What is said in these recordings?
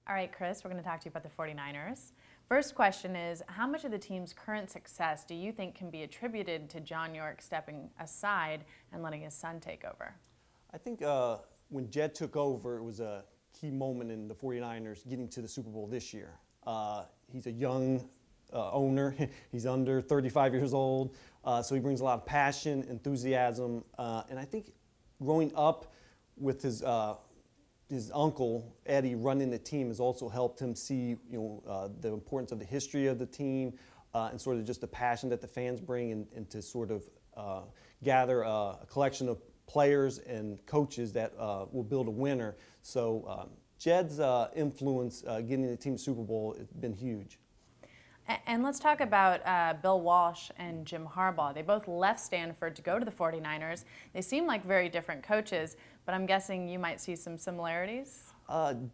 All right, Chris, we're going to talk to you about the 49ers. First question is, how much of the team's current success do you think can be attributed to John York stepping aside and letting his son take over? I think when Jed took over, it was a key moment in the 49ers getting to the Super Bowl this year. He's a young owner. He's under 35 years old, so he brings a lot of passion, enthusiasm, and I think growing up with his uncle Eddie running the team has also helped him see, the importance of the history of the team and sort of just the passion that the fans bring, and to sort of gather a collection of players and coaches that will build a winner. So Jed's influence getting the team to Super Bowl has been huge. And let's talk about Bill Walsh and Jim Harbaugh. They both left Stanford to go to the 49ers. They seem like very different coaches, but I'm guessing you might see some similarities?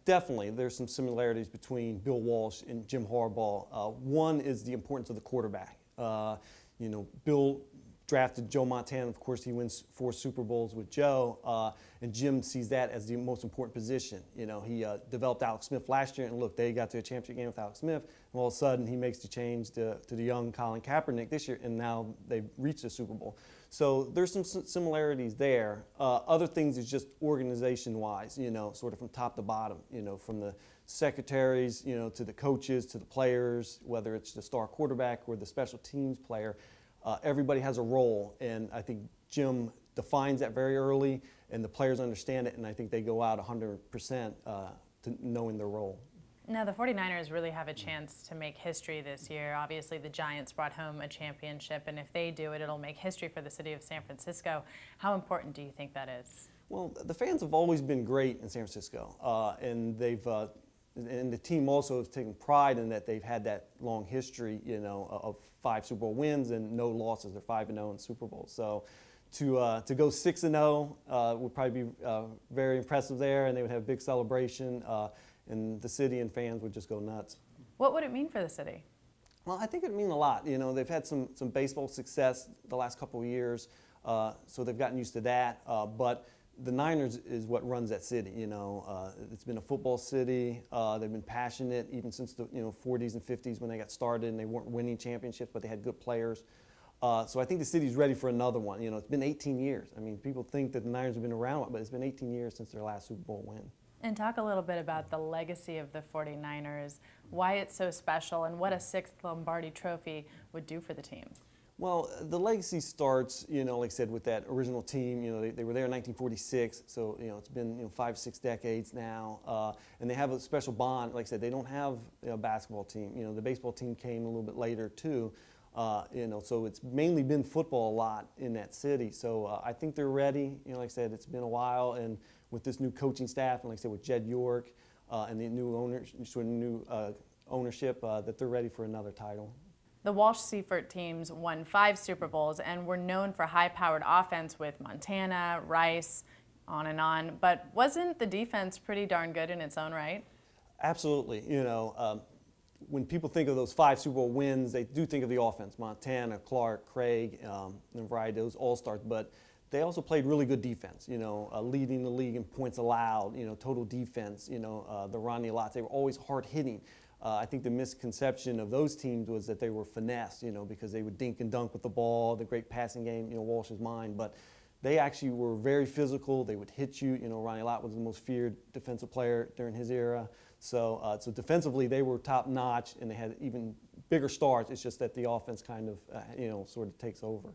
Definitely. There's some similarities between Bill Walsh and Jim Harbaugh. One is the importance of the quarterback. Bill drafted Joe Montana. Of course, he wins 4 Super Bowls with Joe, and Jim sees that as the most important position. He developed Alex Smith last year, and look, they got to a championship game with Alex Smith, and all of a sudden he makes the change to the young Colin Kaepernick this year, and now they've reached the Super Bowl. So there's some similarities there. Other things is just organization-wise, sort of from top to bottom, from the secretaries, to the coaches, to the players, whether it's the star quarterback or the special teams player. Everybody has a role, and I think Jim defines that very early, and the players understand it, and I think they go out 100% to knowing their role. Now, the 49ers really have a chance to make history this year. Obviously, the Giants brought home a championship, and if they do it, it'll make history for the city of San Francisco. How important do you think that is? Well, the fans have always been great in San Francisco, and they've and the team also has taken pride in that they've had that long history, of 5 Super Bowl wins and no losses. They're 5-0 in Super Bowls. So to go 6-0 would probably be very impressive there, and they would have a big celebration, and the city and fans would just go nuts. What would it mean for the city? Well, I think it would mean a lot. They've had some baseball success the last couple of years, so they've gotten used to that. But the Niners is what runs that city. It's been a football city. They've been passionate even since the 40s and 50s when they got started, and they weren't winning championships, but they had good players. So I think the city's ready for another one. It's been 18 years. I mean, people think that the Niners have been around, but it's been 18 years since their last Super Bowl win. And talk a little bit about the legacy of the 49ers, why it's so special, and what a 6th Lombardi trophy would do for the team. Well, the legacy starts, like I said, with that original team. They were there in 1946, so it's been 5-6 decades now, and they have a special bond. Like I said, they don't have a basketball team. The baseball team came a little bit later too. So it's mainly been football a lot in that city. So I think they're ready. Like I said, it's been a while, and with this new coaching staff, and like I said, with Jed York and the new ownership, that they're ready for another title. The Walsh Seifert teams won 5 Super Bowls and were known for high-powered offense with Montana, Rice, on and on. But wasn't the defense pretty darn good in its own right? Absolutely. When people think of those 5 Super Bowl wins, they do think of the offense: Montana, Clark, Craig, and a variety of those all-stars. But they also played really good defense. Leading the league in points allowed. Total defense. The Ronnie Lots. They were always hard-hitting. I think the misconception of those teams was that they were finesse, because they would dink and dunk with the ball, the great passing game, Walsh's mind. But they actually were very physical. They would hit you. Ronnie Lott was the most feared defensive player during his era. So defensively, they were top-notch, and they had even bigger stars. It's just that the offense kind of, sort of takes over.